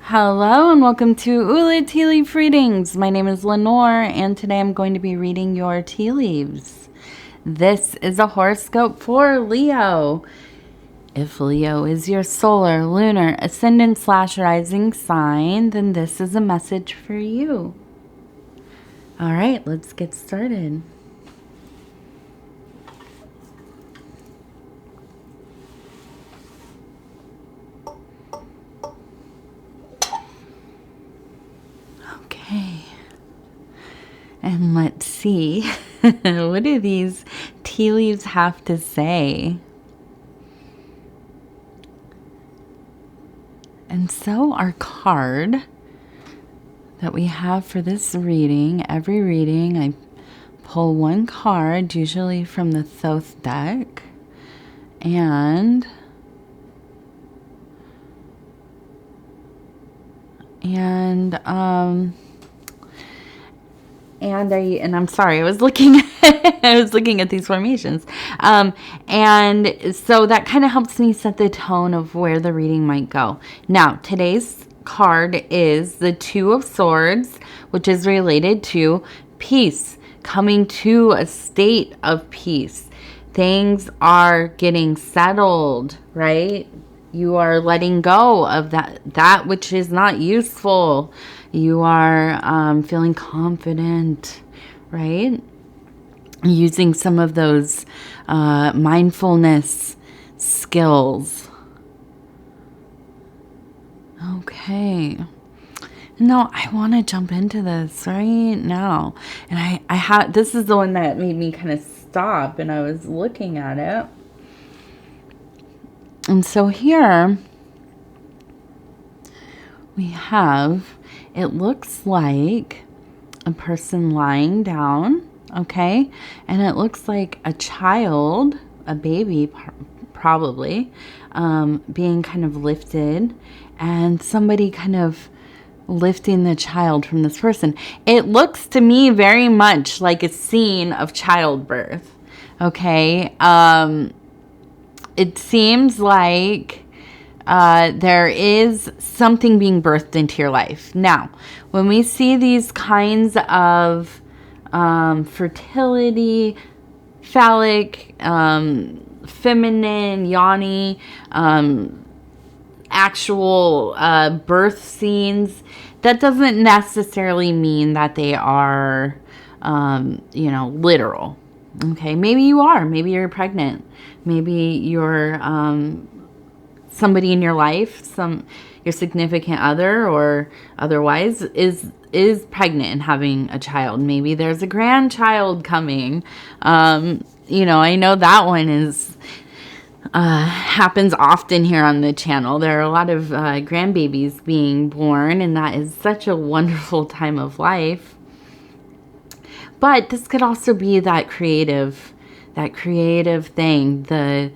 Hello and welcome to Ula Tea Leaf Readings. My name is Lenor and today I'm going to be reading your tea leaves. This is a horoscope for Leo. If Leo is your solar, lunar, ascendant / rising sign, then this is a message for you. All right, let's get started. Okay, and let's see, what do these tea leaves have to say? And so our card that we have for this reading, every reading, I pull one card, usually from the Thoth deck, and I'm sorry, I was looking at these formations. And so that kind of helps me set the tone of where the reading might go. Now, today's card is the Two of Swords, which is related to peace, coming to a state of peace. Things are getting settled, right? You are letting go of that which is not useful. You are feeling confident, right? Using some of those mindfulness skills. Okay. No, I want to jump into this right now. And I had, this is the one that made me kind of stop, and I was looking at it. And so here we have, it looks like a person lying down, okay? And it looks like a child, a baby probably, being kind of lifted, and somebody kind of lifting the child from this person. It looks to me very much like a scene of childbirth, okay? It seems like there is something being birthed into your life. Now, when we see these kinds of fertility, phallic, feminine, yoni, actual birth scenes, that doesn't necessarily mean that they are, literal. Okay, maybe you are. Maybe you're pregnant. Maybe you're somebody in your life, your significant other or otherwise is pregnant and having a child. Maybe there's a grandchild coming. I know that one is happens often here on the channel. There are a lot of grandbabies being born, and that is such a wonderful time of life. But this could also be that creative thing. The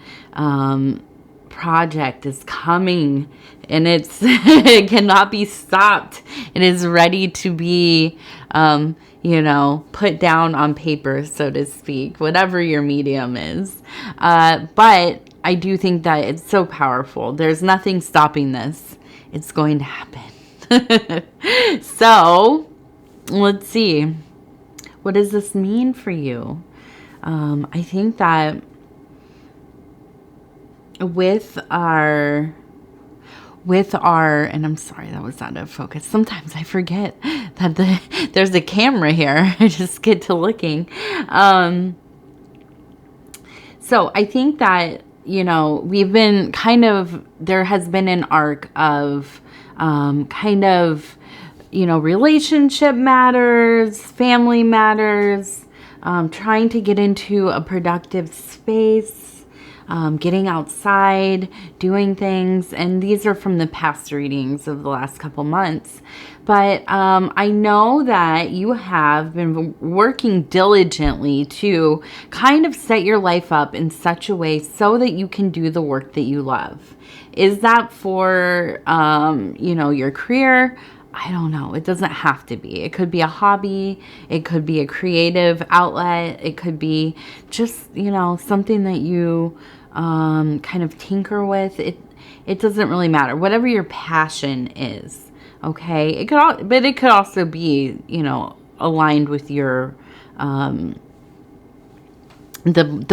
project is coming, and it cannot be stopped. It is ready to be, put down on paper, so to speak, whatever your medium is. But I do think that it's so powerful. There's nothing stopping this. It's going to happen. So, let's see. What does this mean for you? I think that with our, and I'm sorry, that was out of focus. Sometimes I forget that there's a camera here. I just get to looking. So I think that, we've been there has been an arc of relationship matters, family matters, trying to get into a productive space, getting outside, doing things. And these are from the past readings of the last couple months. But I know that you have been working diligently to kind of set your life up in such a way so that you can do the work that you love. Is that for, your career? I don't know. It doesn't have to be. It could be a hobby. It could be a creative outlet. It could be just, something that you kind of tinker with. It doesn't really matter. Whatever your passion is. Okay. But it could also be, you know, aligned with your, the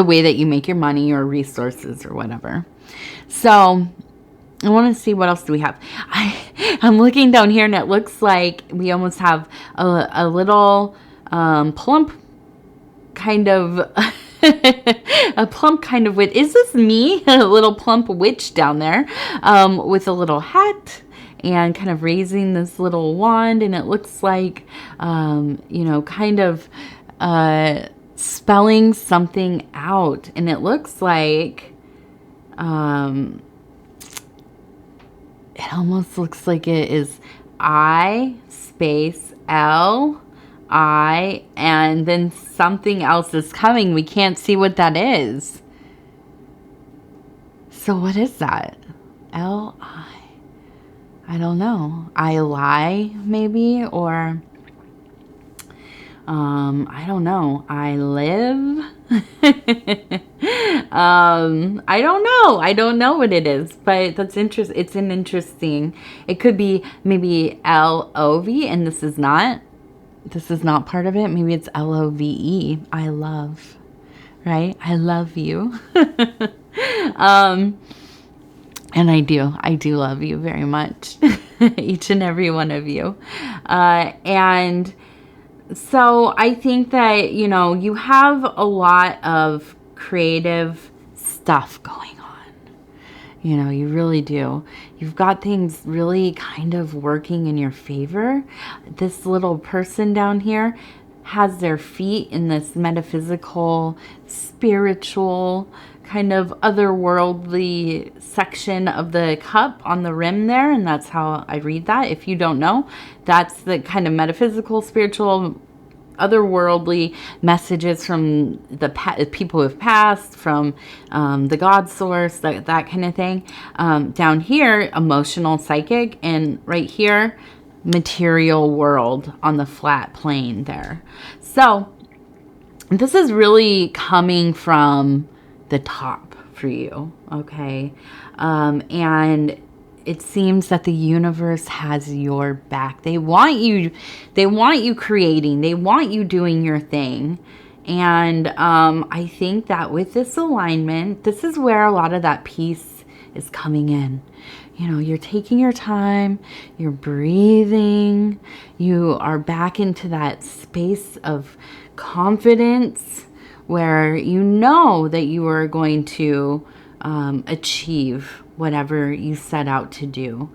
way that you make your money or resources or whatever. So I want to see what else do we have. I'm looking down here and it looks like we almost have a little plump kind of a plump kind of witch. Is this me? A little plump witch down there with a little hat and kind of raising this little wand, and it looks like you know, kind of spelling something out, and it looks like it almost looks like it is I space L I, and then something else is coming. We can't see what that is. So what is that? L-I. I don't know. I lie, maybe? Or, I don't know. I live? I don't know. I don't know what it is, but that's interesting. It's an interesting, it could be maybe L-O-V, and this is not part of it. Maybe it's L-O-V-E. I love, right? I love you. And I do love you very much. Each and every one of you. And so I think that, you know, you have a lot of creative stuff going on. You know, you really do. You've got things really kind of working in your favor. This little person down here has their feet in this metaphysical, spiritual, kind of otherworldly section of the cup on the rim there. And that's how I read that. If you don't know, that's the kind of metaphysical, spiritual, otherworldly messages from the people who have passed, from the God source, that kind of thing. Down here, emotional, psychic, and right here, material world on the flat plane there. So this is really coming from the top for you, okay? And it seems that the universe has your back. They want you creating. They want you doing your thing. And I think that with this alignment, this is where a lot of that peace is coming in. You know, you're taking your time, you're breathing, you are back into that space of confidence where you know that you are going to achieve whatever you set out to do.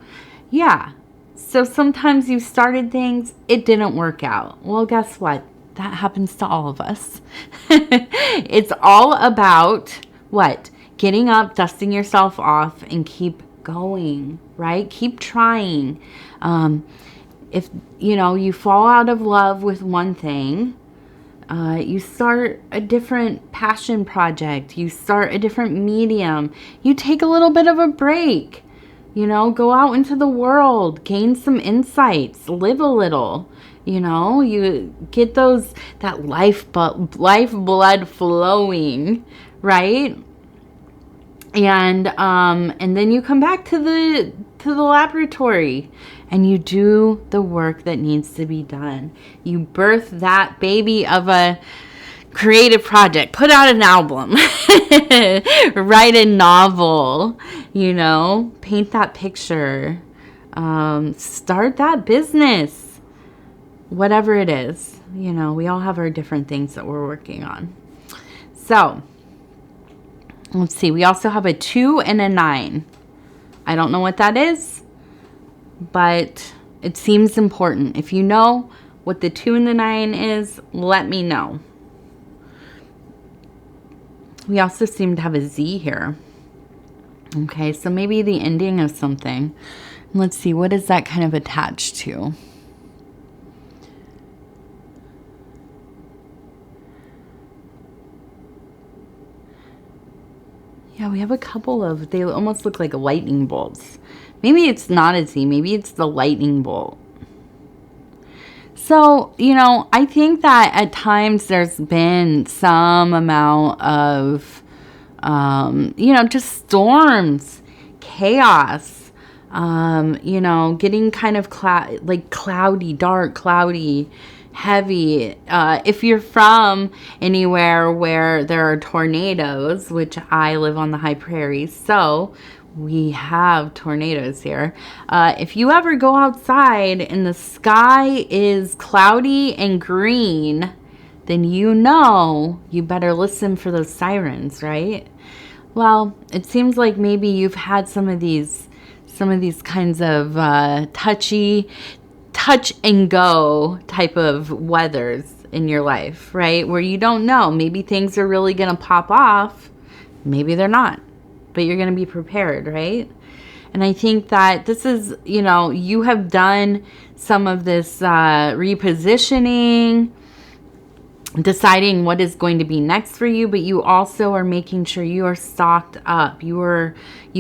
Yeah. So sometimes you started things, it didn't work out. Well, guess what? That happens to all of us. It's all about what? Getting up, dusting yourself off, and keep going, right? Keep trying. If, you know, you fall out of love with one thing, you start a different passion project. You start a different medium. You take a little bit of a break. You know, go out into the world, gain some insights, live a little. You know, you get that lifeblood flowing, right? And then you come back to the laboratory and you do the work that needs to be done. You birth that baby of a creative project, put out an album, write a novel, you know, paint that picture, start that business, whatever it is. You know, we all have our different things that we're working on. So let's see. We also have a 2 and a 9. I don't know what that is, but it seems important. If you know what the 2 and the 9 is, let me know. We also seem to have a Z here. Okay, so maybe the ending of something. Let's see, what is that kind of attached to? Yeah, we have a couple of, they almost look like lightning bolts. Maybe it's not a Z, maybe it's the lightning bolt. So, you know, I think that at times there's been some amount of, you know, just storms, chaos, You know, getting kind of cloudy, dark, cloudy, heavy. If you're from anywhere where there are tornadoes, which I live on the high prairies, so we have tornadoes here. If you ever go outside and the sky is cloudy and green, then you know you better listen for those sirens, right? Well, it seems like maybe you've had some of these kinds of touch and go type of weathers in your life, right? Where you don't know, maybe things are really going to pop off, maybe they're not, but you're going to be prepared, right? And I think that this is, you know, you have done some of this repositioning, deciding what is going to be next for you, but you also are making sure you are stocked up. You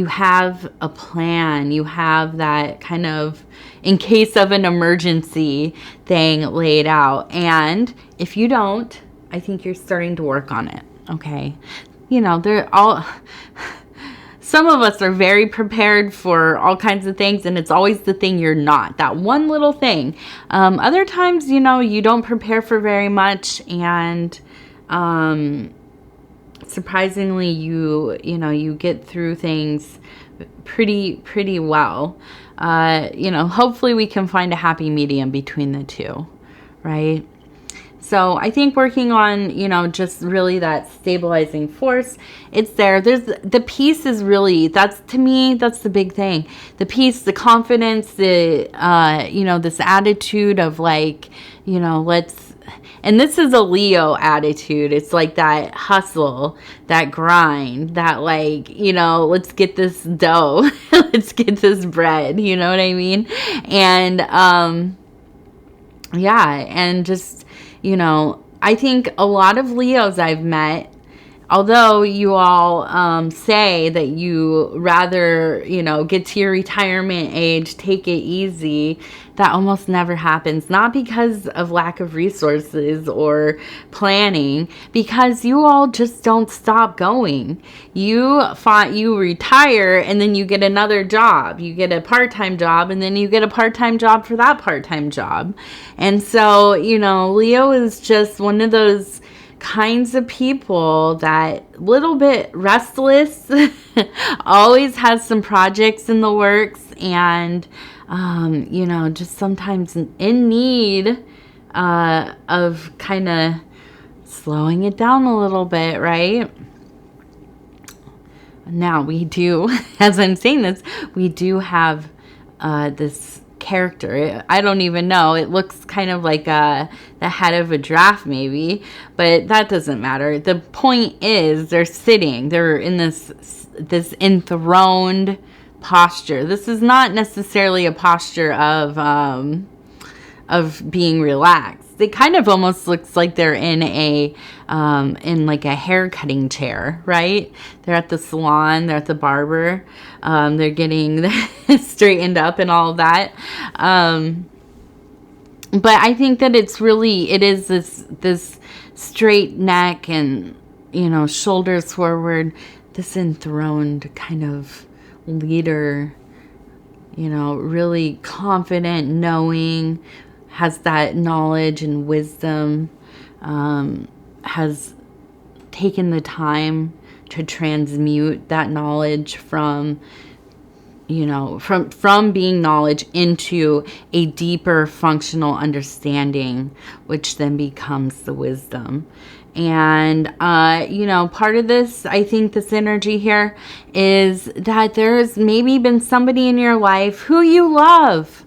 have a plan. You have that kind of in case of an emergency thing laid out. And if you don't, I think you're starting to work on it. Okay. You know, some of us are very prepared for all kinds of things, and it's always the thing you're not, that one little thing. Other times, you know, you don't prepare for very much, and surprisingly, you get through things pretty well. You know, hopefully we can find a happy medium between the two, right? So I think working on, you know, just really that stabilizing force, it's there. There's the peace is really, to me, that's the big thing. The peace, the confidence, you know, this attitude of like, you know, and this is a Leo attitude. It's like that hustle, that grind, that like, you know, let's get this dough, let's get this bread, you know what I mean? And, yeah, and just, you know, I think a lot of Leos I've met, although you all say that you rather, you know, get to your retirement age, take it easy, that almost never happens. Not because of lack of resources or planning, because you all just don't stop going. You retire and then you get another job. You get a part-time job and then you get a part-time job for that part-time job. And so, you know, Leo is just one of those kinds of people that little bit restless, always has some projects in the works, and you know, just sometimes in need of kind of slowing it down a little bit, right? Now we do, as I'm saying this, we do have this character. I don't even know. It looks kind of like the head of a giraffe maybe, but that doesn't matter. The point is they're in this enthroned posture. This is not necessarily a posture of being relaxed. It kind of almost looks like they're in like a hair cutting chair, right? They're at the salon, they're at the barber, they're getting straightened up and all of that. But I think that it is this straight neck and, you know, shoulders forward, this enthroned kind of leader, you know, really confident, knowing, has that knowledge and wisdom, has taken the time to transmute that knowledge from, you know, from being knowledge into a deeper functional understanding, which then becomes the wisdom. And, you know, part of this, I think this energy here is that there's maybe been somebody in your life who you love,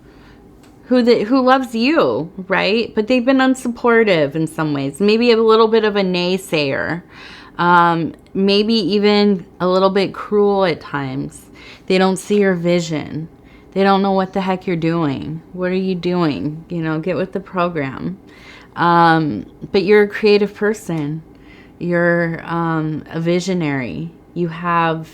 who loves you, right? But they've been unsupportive in some ways, maybe a little bit of a naysayer, maybe even a little bit cruel at times. They don't see your vision. They don't know what the heck you're doing. What are you doing? You know, get with the program. But you're a creative person. You're a visionary. You have,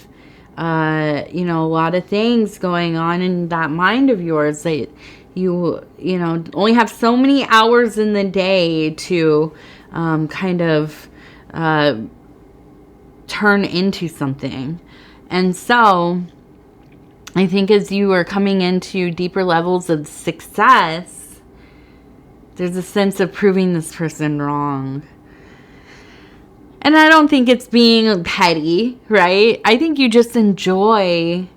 you know, a lot of things going on in that mind of yours that you know, only have so many hours in the day to kind of turn into something. And so I think as you are coming into deeper levels of success, there's a sense of proving this person wrong. And I don't think it's being petty, right? I think you just enjoy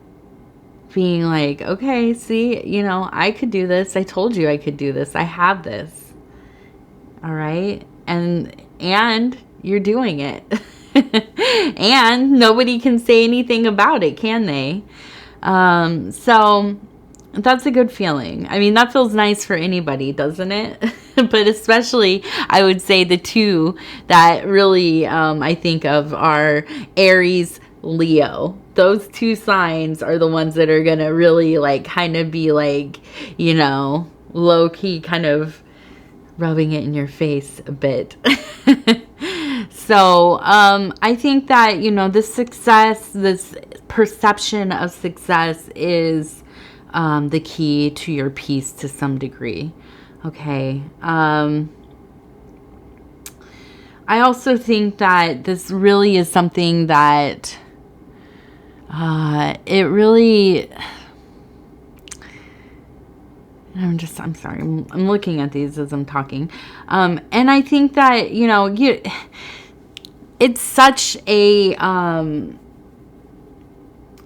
being like, okay, see, you know, I could do this. I told you I could do this. I have this. All right? And you're doing it. And nobody can say anything about it, can they? So that's a good feeling. I mean, that feels nice for anybody, doesn't it? But especially, I would say the two that really I think of are Aries, Leo. Those two signs are the ones that are going to really like kind of be like, you know, low key kind of rubbing it in your face a bit. So I think that, you know, this success, this perception of success is the key to your peace to some degree. Okay. I also think that this really is something that it really... I'm sorry. I'm looking at these as I'm talking. And I think that, you know, it's such a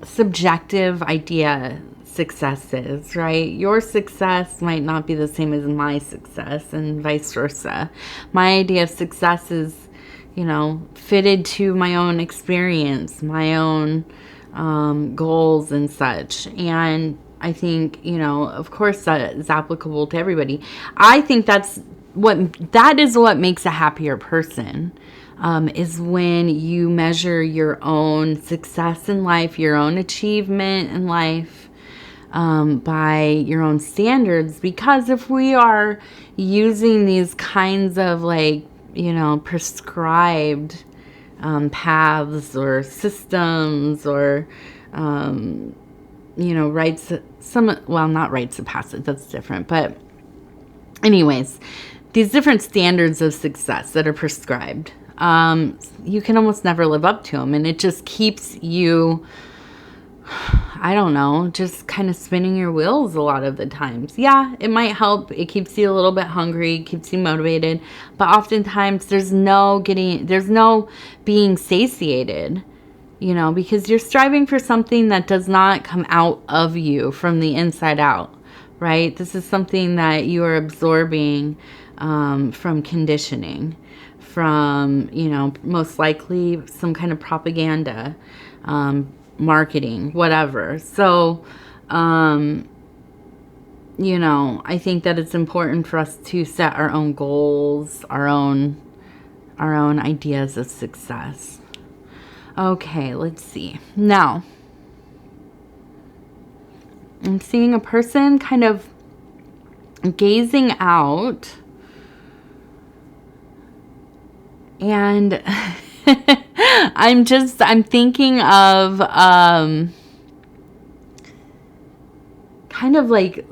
subjective idea, success is, right? Your success might not be the same as my success and vice versa. My idea of success is, you know, fitted to my own experience, my own goals and such. And I think, you know, of course that is applicable to everybody. I think that is what makes a happier person, is when you measure your own success in life, your own achievement in life, by your own standards. Because if we are using these kinds of like, you know, prescribed paths or systems or, you know, not rites of passage, that's different. But anyways, these different standards of success that are prescribed, you can almost never live up to them. And it just keeps you, I don't know, just kind of spinning your wheels a lot of the times. Yeah, it might help. It keeps you a little bit hungry, keeps you motivated. But oftentimes there's no being satiated. You know, because you're striving for something that does not come out of you from the inside out, right? This is something that you are absorbing from conditioning, from, you know, most likely some kind of propaganda, marketing, whatever. So, you know, I think that it's important for us to set our own goals, our own ideas of success. Okay, let's see. Now, I'm seeing a person kind of gazing out, and I'm thinking of kind of like,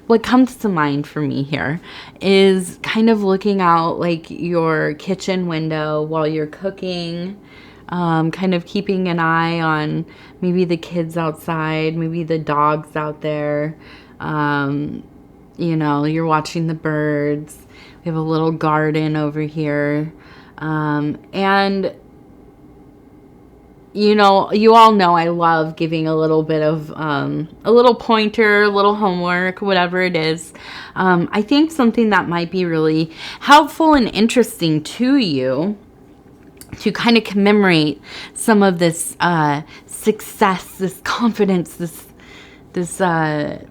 what comes to mind for me here is kind of looking out like your kitchen window while you're cooking, kind of keeping an eye on maybe the kids outside, maybe the dogs out there. You know, you're watching the birds. We have a little garden over here. And you know, you all know I love giving a little bit of, a little pointer, a little homework, whatever it is. I think something that might be really helpful and interesting to you to kind of commemorate some of this success, this confidence, this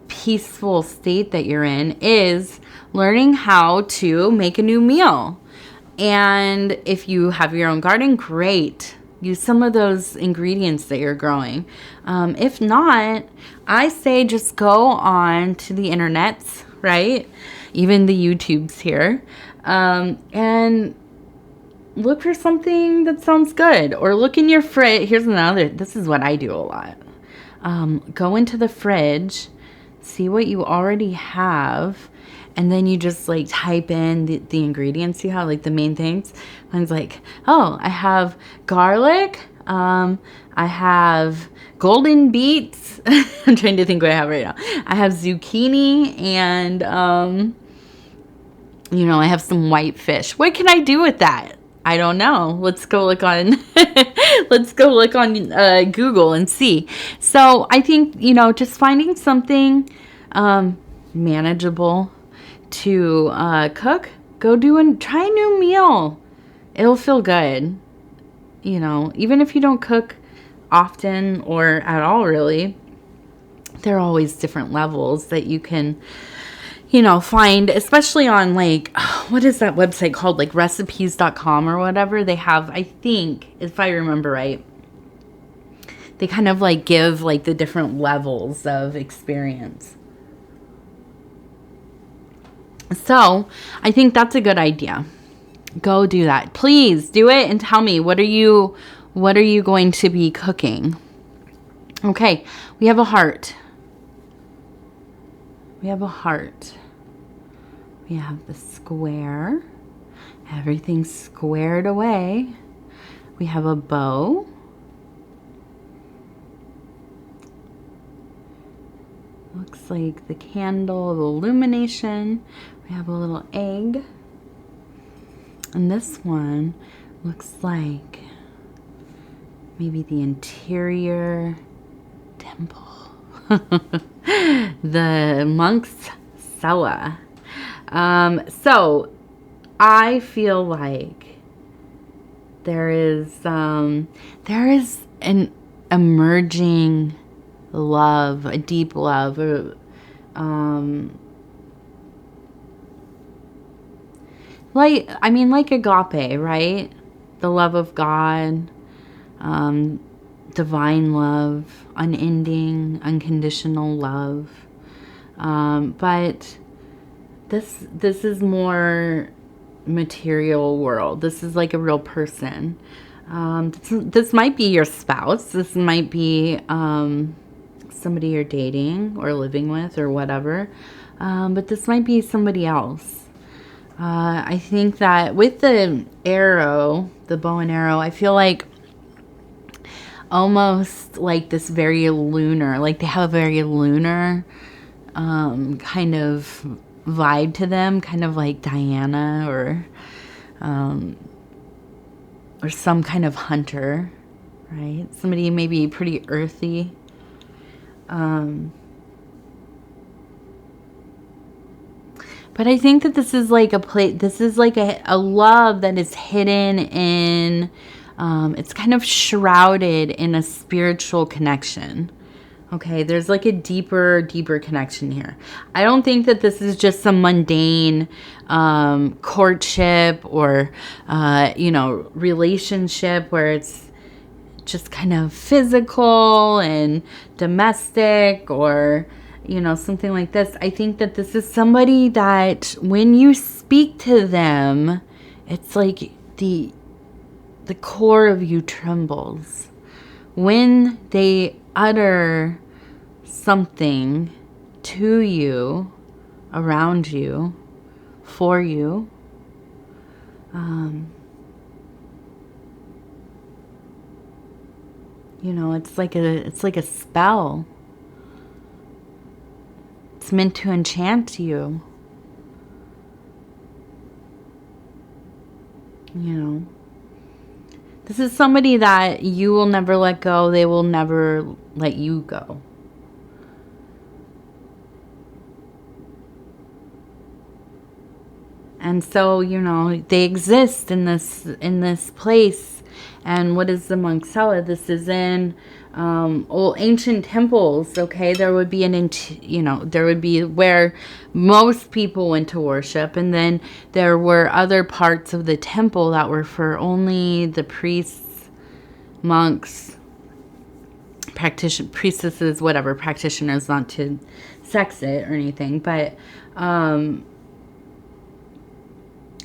peaceful state that you're in is learning how to make a new meal. And if you have your own garden, great. Use some of those ingredients that you're growing. If not, I say just go on to the internets, right? Even the YouTubes here. And look for something that sounds good. Or look in your fridge. This is what I do a lot. Go into the fridge, see what you already have, and then you just like type in the ingredients you have, like the main things. Mine's like, oh, I have garlic, I have golden beets. I'm trying to think what I have right now. I have zucchini and, I have some white fish. What can I do with that? I don't know. Let's go look on Google and see. So I think, just finding something manageable to cook. Try a new meal. It'll feel good. Even if you don't cook often or at all, really, there are always different levels that you can, find, especially on what is that website called? Like recipes.com or whatever. They have, I think, if I remember right, they kind of give the different levels of experience. So I think that's a good idea. Go do that. Please do it and tell me, what are you going to be cooking? Okay, we have a heart. We have a heart. We have the square. Everything's squared away. We have a bow. Looks like the candle of illumination. We have a little egg. And this one looks like maybe the interior temple. The monk's cella. So I feel like there is an emerging love, a deep love, like agape, right? The love of God, divine love, unending, unconditional love. But this is more material world. This is like a real person. This might be your spouse. This might be somebody you're dating or living with or whatever. But this might be somebody else. I think that with the arrow, the bow and arrow, I feel like almost like this very lunar, like they have a very lunar kind of vibe to them, kind of like Diana or some kind of hunter, right? Somebody maybe pretty earthy. But I think that this is like a place, this is like a love that is hidden in, it's kind of shrouded in a spiritual connection. Okay, there's like a deeper connection here. I don't think that this is just some mundane courtship or, relationship where it's just kind of physical and domestic or, something like this. I think that this is somebody that when you speak to them, it's like the core of you trembles. When they utter something to you, around you, for you, it's like a spell. It's meant to enchant you. This is somebody that you will never let go. They will never let you go. And so, they exist in this place. And what is the monk's cella? This is in old ancient temples. Okay, there would be there would be where most people went to worship, and then there were other parts of the temple that were for only the priests, monks, priestesses, whatever, practitioners, not to sex it or anything, but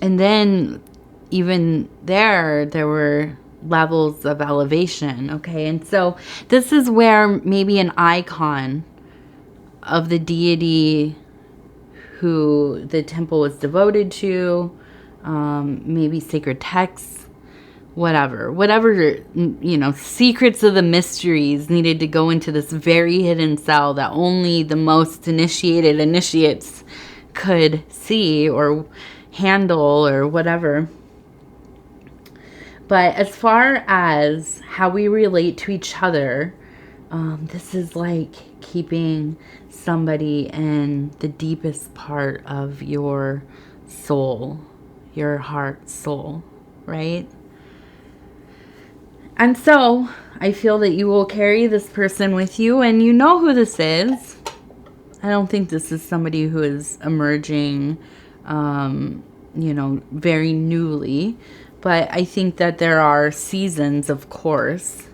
and then even there were levels of elevation. Okay, and so this is where maybe an icon of the deity who the temple was devoted to, maybe sacred texts whatever, you know, secrets of the mysteries needed to go into this very hidden cell that only the most initiated initiates could see or handle or whatever. But as far as how we relate to each other, this is like keeping somebody in the deepest part of your soul, your heart, soul, right? And so I feel that you will carry this person with you, and you know who this is. I don't think this is somebody who is emerging, you know, very newly. But I think that there are seasons, of course.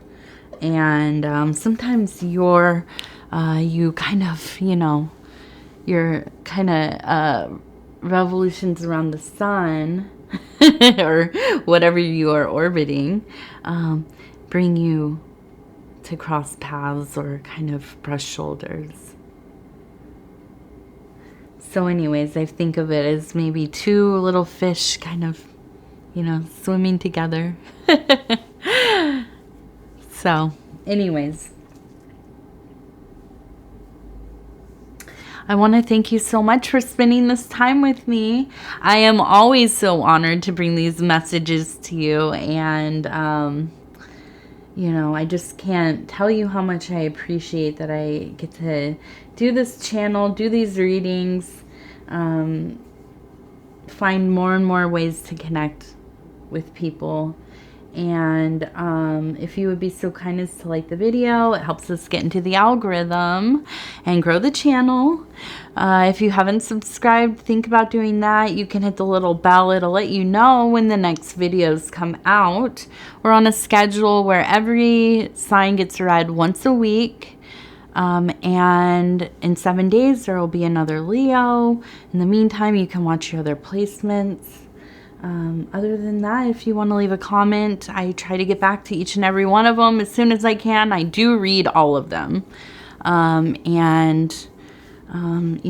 And sometimes you kind of, you know, your kind of revolutions around the sun or whatever you are orbiting bring you to cross paths or kind of brush shoulders. So anyways, I think of it as maybe two little fish kind of, you know, swimming together. So, anyways, I want to thank you so much for spending this time with me. I am always so honored to bring these messages to you. And, you know, I just can't tell you how much I appreciate that I get to do this channel, do these readings, find more and more ways to connect with people. And if you would be so kind as to like the video, it helps us get into the algorithm and grow the channel. If you haven't subscribed, think about doing that. You can hit the little bell. It'll let you know when the next videos come out. We're on a schedule where every sign gets read once a week. And in 7 days, there will be another Leo. In the meantime, you can watch your other placements. Other than that, if you want to leave a comment, I try to get back to each and every one of them as soon as I can. I do read all of them. You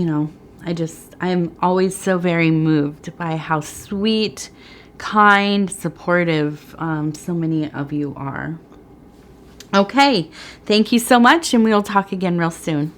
know, I am always so very moved by how sweet, kind, supportive, so many of you are. Okay. Thank you so much, and we'll talk again real soon.